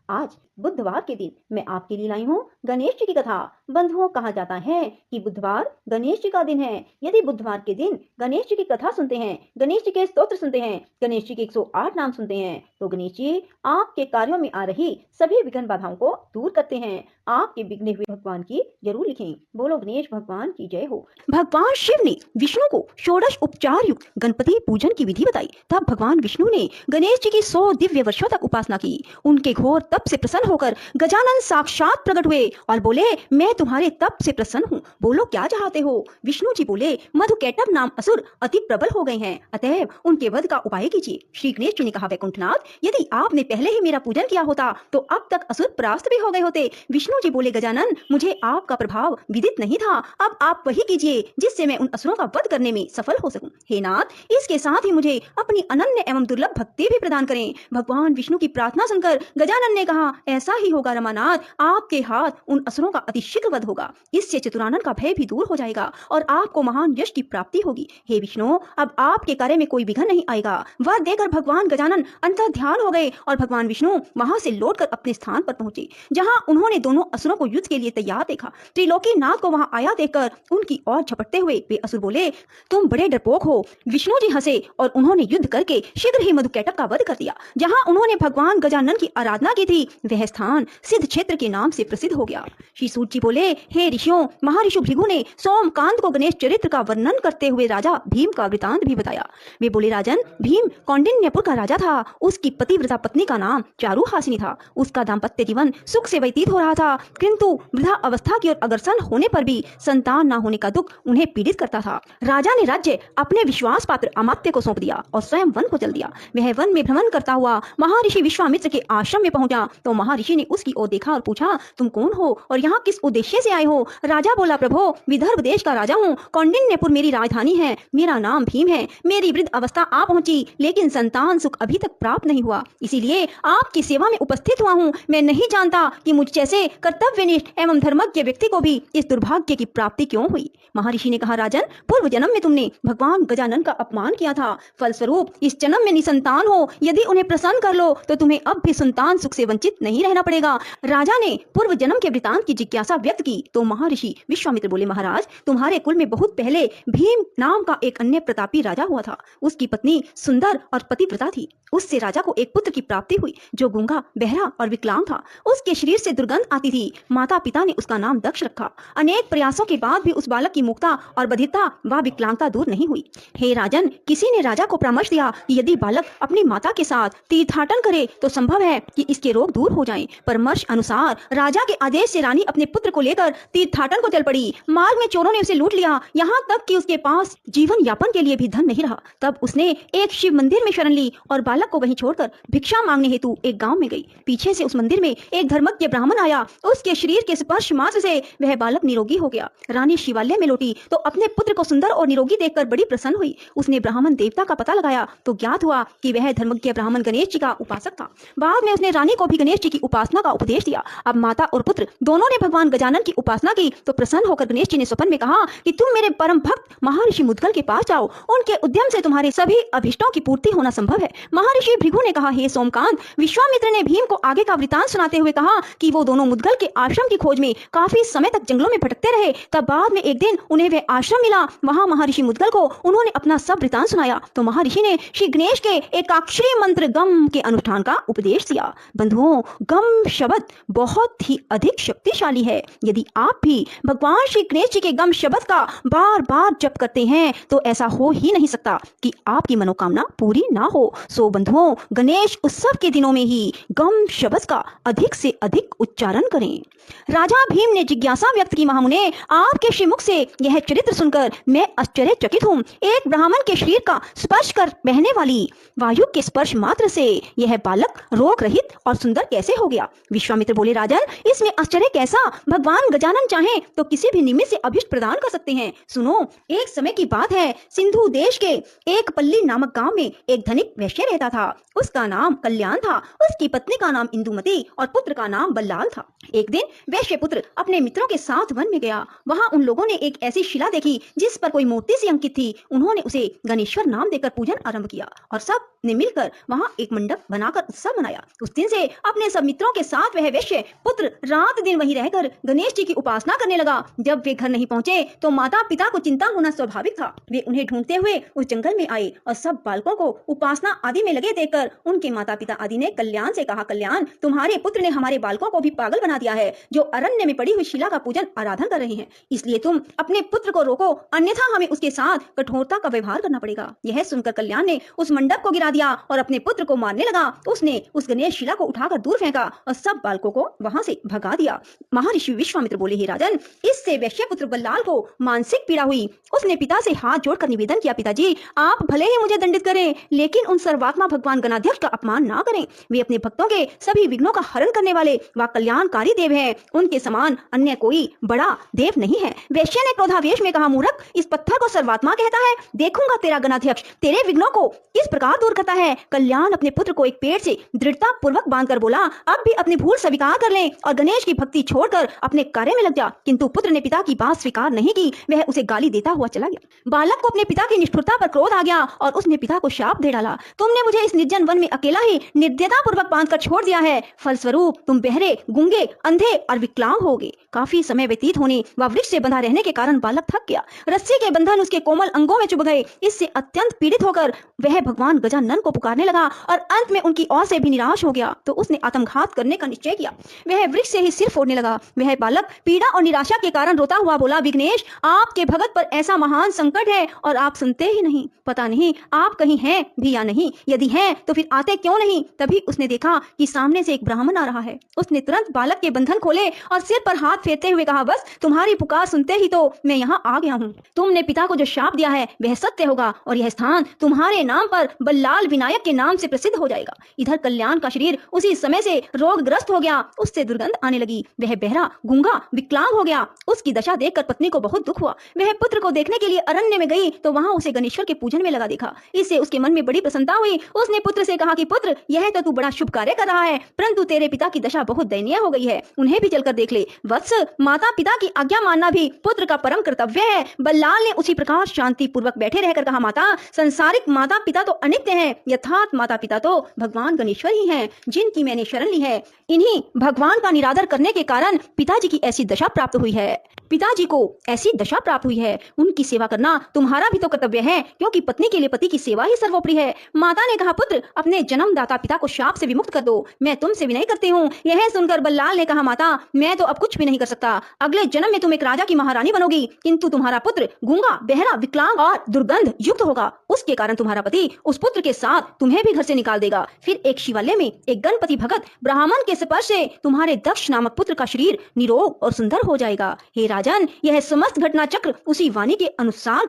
आज बुधवार के दिन मैं आपके लिए लाई हूँ गणेश जी की कथा। बंधुओं, कहा जाता है कि बुधवार गणेश जी का दिन है। यदि बुधवार के दिन गणेश जी की कथा सुनते हैं, गणेश जी के स्तोत्र सुनते हैं, गणेश जी के 108 नाम सुनते हैं, तो गणेश जी आपके कार्यों में आ रही सभी विघ्न बाधाओं को दूर करते हैं। आपके बिगड़े हुए भगवान की जरूर लिखें। बोलो गणेश भगवान की जय हो। भगवान शिव ने विष्णु को षोडश उपचार युक्त गणपति पूजन की विधि बताई। तब भगवान विष्णु ने गणेश जी की 100 दिव्य वर्षों तक उपासना की। उनके घोर तप से प्रसन्न होकर गजानन साक्षात प्रकट हुए और बोले, मैं तुम्हारे तप से प्रसन्न हूँ, बोलो क्या चाहते हो। विष्णु जी बोले, मधुकैटभ नाम असुर अति प्रबल हो गए हैं, अतएव उनके वध का उपाय कीजिए। श्री गणेश जी ने कहा, वैकुंठनाथ, यदि आपने पहले ही मेरा पूजन किया होता तो अब तक असुर परास्त भी हो गए होते। विष्णु जी बोले, गजानन, मुझे आपका प्रभाव विदित नहीं था, अब आप वही कीजिए जिससे मैं उन असुरों का वध करने में सफल हो सकूं। हे नाथ, इसके साथ ही मुझे अपनी अनन्य एवं दुर्लभ भक्ति भी प्रदान करें। भगवान विष्णु की प्रार्थना सुनकर गजानन ने कहा, ऐसा ही होगा रमानाथ, आपके हाथ उन असुरों का अतिशीघ्र वध होगा। इससे चतुरानन का भय भी दूर हो जाएगा और आपको महान यश की प्राप्ति होगी। हे विष्णु, अब आपके कार्य में कोई विघ्न नहीं आएगा। वह देकर भगवान गजानन अंतर ध्यान हो गए और भगवान विष्णु वहां से लौटकर अपने स्थान पर पहुंचे, जहां उन्होंने दोनों असुरों को युद्ध के लिए तैयार देखा। त्रिलोकी नाथ को वहां आया देखकर उनकी ओर झपटते हुए वे असुर बोले, तुम बड़े डरपोक हो। विष्णु जी हंसे और उन्होंने युद्ध करके शीघ्र ही मधुकैटभ का वध कर दिया। जहां उन्होंने भगवान गजानन की आराधना की थी, वह स्थान सिद्ध क्षेत्र के नाम से प्रसिद्ध हो गया। श्री सूत जी बोले, हे ऋषियों, महर्षि भृगु ने सोमकांत को गणेश चरित्र का वर्णन करते हुए राजा भीम का वृतांत भी बताया। वे बोले, राजन, भीम कौंडिन्यपुर का राजा था। उसकी पतिव्रता पत्नी का नाम चारुहासिनी था। उसका दाम्पत्य जीवन सुख से व्यतीत हो रहा था, किंतु वृद्धा अवस्था की ओर अग्रसर होने पर भी संतान न होने का दुख उन्हें पीड़ित करता था। राजा ने राज्य अपने विश्वास पात्र अमात्य को सौंप दिया और स्वयं वन को चल दिया। वह वन में भ्रमण करता हुआ महर्षि विश्वामित्र के आश्रम में पहुंचा तो महर्षि ने उसकी ओर देखा और पूछा, तुम कौन हो और यहाँ किस उद्देश्य से आए हो। राजा बोला, प्रभो, विदर्भ देश का राजा हूँ, कौंडिन्यपुर मेरी राजधानी है, मेरा नाम भीम है। मेरी वृद्ध अवस्था आ पहुंची, लेकिन संतान सुख अभी तक प्राप्त नहीं हुआ, इसीलिए आपकी सेवा में उपस्थित हुआ हूँ। मैं नहीं जानता कि मुझ जैसे कर्तव्यनिष्ठ एवं धर्मज्ञ व्यक्ति को भी इस दुर्भाग्य की प्राप्ति क्यों हुई। महर्षि ने कहा, राजन, पूर्व जन्म में तुमने भगवान गजानन का अपमान किया था, फलस्वरूप इस जन्म में निसंतान हो। यदि उन्हें प्रसन्न कर लो तो तुम्हें अब भी संतान सुख से वंचित नहीं रहना पड़ेगा। राजा ने पूर्व जन्म के वृतांत की जिज्ञासा व्यक्त की तो महर्षि विश्वामित्र बोले, महाराज, तुम्हारे कुल में बहुत पहले भीम नाम का एक अन्य प्रतापी राजा हुआ था। उसकी पत्नी सुंदर और पतिव्रता थी। उससे राजा को एक पुत्र की प्राप्ति हुई जो गूंगा, बहरा और विकलांग था। उसके शरीर से दुर्गंध आती थी। माता पिता ने उसका नाम दक्ष रखा। अनेक प्रयासों के बाद भी उस बालक की मुक्ता और बधिरता व विकलांगता दूर नहीं हुई। हे राजन, किसी ने राजा को परामर्श दिया कि यदि बालक अपनी माता के साथ तीर्थाटन करे तो संभव है कि इसके रोग दूर हो जाएं। परामर्श अनुसार राजा के आदेश से रानी अपने पुत्र को लेकर तीर्थाटन को चल पड़ी। मार्ग में चोरों ने उसे लूट लिया, यहाँ तक कि उसके पास जीवन यापन के लिए भी धन नहीं रहा। तब उसने एक शिव मंदिर में शरण ली और बालक को वहीं छोड़कर भिक्षा मांगने हेतु एक गांव में गई। पीछे से उस मंदिर में एक धर्मज्ञ ब्राह्मण आया। उसके शरीर के स्पर्श मात्र से वह बालक निरोगी हो गया। रानी शिवालय में लौटी तो अपने पुत्र को सुंदर और निरोगी देखकर बड़ी प्रसन्न हुई। उसने ब्राह्मण देवता का पता लगाया तो ज्ञात हुआ कि वह धर्मज्ञ ब्राह्मण गणेश जी का उपासक था। बाद में उसने रानी को भी गणेश जी की उपासना का उपदेश दिया। अब माता और पुत्र दोनों ने भगवान गजानन की उपासना की तो प्रसन्न होकर गणेश जी ने स्वप्न में कहा कि तुम मेरे परम भक्त महर्षि मुद्गल के पास जाओ, उनके उद्यम से तुम्हारे सभी अभिष्टों की पूर्ति होना संभव है। महर्षि भृगु ने कहा, हे सोमकांत, विश्वामित्र ने भीम को आगे का वृतांत सुनाते हुए कहा कि वो दोनों मुद्गल के आश्रम की खोज में काफी समय तक जंगलों में भटकते रहे। तब बाद में एक दिन उन्हें वह आश्रम मिला। वहां महर्षि मुद्गल को उन्होंने अपना सब वृतांत सुनाया तो महर्षि ने श्री गणेश के एकाक्षरी मंत्र गम के अनुष्ठान का उपदेश दिया। बंधुओं, गम शब्द बहुत ही अधिक शक्तिशाली है। यदि आप भी भगवान श्री गणेश जी के गम शब्द का बार बार जप करते हैं तो ऐसा हो ही नहीं सकता कि आपकी मनोकामना पूरी ना हो। सो बंधुओं, गणेश उत्सव के दिनों में ही गम शब्द का अधिक से अधिक उच्चारण करें। राजा भीम ने जिज्ञासा व्यक्त की, महामुने, आपके श्रीमुख से यह चरित्र सुनकर मैं आश्चर्यचकित हूँ। एक ब्राह्मण के शरीर का स्पर्श कर बहने वाली वायु के स्पर्श मात्र से यह बालक रोग रहित और सुंदर कैसे हो गया। विश्वामित्र बोले, राजन, इसमें आश्चर्य कैसा। भगवान भगवान गजानन चाहें तो किसी भी निमित्त से अभिष्ट प्रदान कर सकते हैं। सुनो, एक समय की बात है, सिंधु देश के एक पल्ली नामक गांव में एक धनिक वैश्य रहता था। उसका नाम कल्याण था। उसकी पत्नी का नाम इंदुमती और पुत्र का नाम बल्लाल था। एक दिन वैश्य पुत्र अपने मित्रों के साथ वन में गया। वहां उन लोगों ने एक ऐसी शिला देखी जिस पर कोई मूर्ति सी अंकित थी। उन्होंने उसे गणेश्वर नाम देकर पूजन आरंभ किया और सब ने मिलकर वहां एक मंडप बनाकर उत्सव मनाया। उस दिन से अपने सब मित्रों के साथ वह वैश्य पुत्र रात दिन वहीं रहकर गणेश जी की उपासना करने लगा। जब वे घर नहीं पहुंचे तो माता पिता को चिंता होना स्वाभाविक था। वे उन्हें ढूंढते हुए उस जंगल में आए और सब बालकों को उपासना आदि में लगे देखकर उनके माता पिता आदि ने कल्याण से कहा, कल्याण, तुम्हारे पुत्र ने हमारे बालकों को भी पागल बना दिया है, जो अरण्य में पड़ी हुई शिला का पूजन आराधन कर रहे हैं। इसलिए तुम अपने पुत्र को रोको, अन्यथा हमें उसके साथ कठोरता का व्यवहार करना पड़ेगा। यह सुनकर कल्याण ने उस मंडप को गिरा दिया और अपने पुत्र को मारने लगा। उसने उस गणेश शिला को उठाकर दूर फेंका और सब बालकों को वहां से भगा दिया। महर्षि विश्वामित्र बोले, हे राजन, इससे वैश्य पुत्र बल्लाल को मानसिक पीड़ा हुई। उसने पिता से हाथ जोड़कर निवेदन किया, पिताजी, आप भले ही मुझे दंडित करें, लेकिन उन सर्वात्मा भगवान गणाध्यक्ष का अपमान ना करें। वे अपने भक्तों के सभी विघ्नों का हरण करने वाले व कल्याणकारी देव हैं। उनके समान अन्य कोई बड़ा देव नहीं है। वैश्य ने क्रोधावेश में कहा, मूर्ख, इस पत्थर को सर्वात्मा कहता है। देखूंगा तेरा गणाध्यक्ष तेरे विघ्नों को किस प्रकार दूर करता है। कल्याण अपने पुत्र को एक पेड़ से दृढ़ता पूर्वक बांधकर बोला, अब भी अपनी भूल स्वीकार कर ले और गणेश की भक्ति छोड़कर अपने कार्य में लग जा। किंतु पुत्र ने पिता की बात स्वीकार नहीं की। वह उसे गाली देता हुआ चला गया। बालक को अपने पिता की निष्ठुरता पर क्रोध आ गया और उसने पिता को शाप दे डाला, तुमने मुझे इस निर्जन वन में अकेला ही निर्दयता पूर्वक बांधकर छोड़ दिया है। फलस्वरूप तुम बहरे, गूंगे, अंधे और विकलांग होगे। काफी समय व्यतीत होने व वृक्ष से बंधा रहने के कारण बालक थक गया। रस्सी के बंधन उसके कोमल अंगों में चुभ गए। इससे अत्यंत पीड़ित होकर वह भगवान गजानन को पुकारने लगा और अंत में उनकी ओर से भी निराश हो गया। तो उसने आत्मघात करने का निश्चय किया। वह वृक्ष से ही सिर फोड़ने लगा। वह बालक पीड़ा और निराशा के कारण रोता हुआ बोला, विघ्नेश, आपके भगत पर ऐसा महान संकट है और आप सुनते ही नहीं। पता नहीं आप कहीं हैं भी या नहीं। यदि हैं तो फिर आते क्यों नहीं। तभी उसने देखा कि सामने से एक ब्राह्मण आ रहा है। उसने तुरंत बालक के बंधन खोले और सिर पर हाथ फेरते हुए कहा, बस तुम्हारी पुकार सुनते ही तो मैं यहाँ आ गया हूँ। तुमने पिता को जो शाप दिया है वह सत्य होगा और यह स्थान तुम्हारे नाम पर बल्लाल विनायक के नाम से प्रसिद्ध हो जाएगा। इधर कल्याण का शरीर उसी समय से रोगग्रस्त हो गया। उससे दुर्गंध आने लगी। वह बहरा, गूंगा, विकलांग हो गया। उसकी दशा देखकर पत्नी को बहुत दुख हुआ। वह पुत्र को देखने के लिए अरण्य में गई तो वहां उसे गणेश्वर के पूजन में लगा देखा। इससे उसके मन में बड़ी प्रसन्नता हुई। उसने पुत्र से कहा कि पुत्र, यह तो तू बड़ा शुभ कार्य कर रहा है, परंतु तेरे पिता की दशा बहुत दयनीय हो गई है। उन्हें भी चलकर देख ले। वत्स, माता पिता की आज्ञा मानना भी पुत्र का परम कर्तव्य है। बल्लाल ने उसी प्रकार शांति पूर्वक बैठे रहकर कहा, माता, संसारिक माता पिता तो अनित्य हैं, यथार्थ माता पिता तो भगवान गणेश्वर ही हैं, जिनकी मैंने शरण ली है। इन्हीं भगवान का निरादर करने के कारण पिताजी की ऐसी दशा प्राप्त हुई है। पिताजी को ऐसी दशा प्राप्त हुई है। उनकी सेवा करना तुम्हारा भी तो कर्तव्य है, क्योंकि पत्नी के लिए पति की सेवा ही सर्वोपरि है। माता ने कहा, पुत्र, अपने जन्मदाता पिता को शाप से विमुक्त कर दो। मैं तुमसे विनय करती हूँ। यह सुनकर बल्लाल ने कहा, माता, मैं तो अब कुछ भी नहीं कर सकता। अगले जन्म में तुम एक राजा की महारानी बनोगी, किंतु तुम्हारा पुत्र गूंगा, बहरा, विकलांग और दुर्गंध युक्त होगा। उसके कारण तुम्हारा पति उस पुत्र के साथ तुम्हें भी घर से निकाल देगा। फिर एक शिवालय में एक गणपति भगत ब्राह्मण के स्पर्श से तुम्हारे दक्ष नामक पुत्र का शरीर निरोग और सुंदर हो जाएगा। हे राजन, यह समस्त घटना चक्र उसी वाणी के अनुसार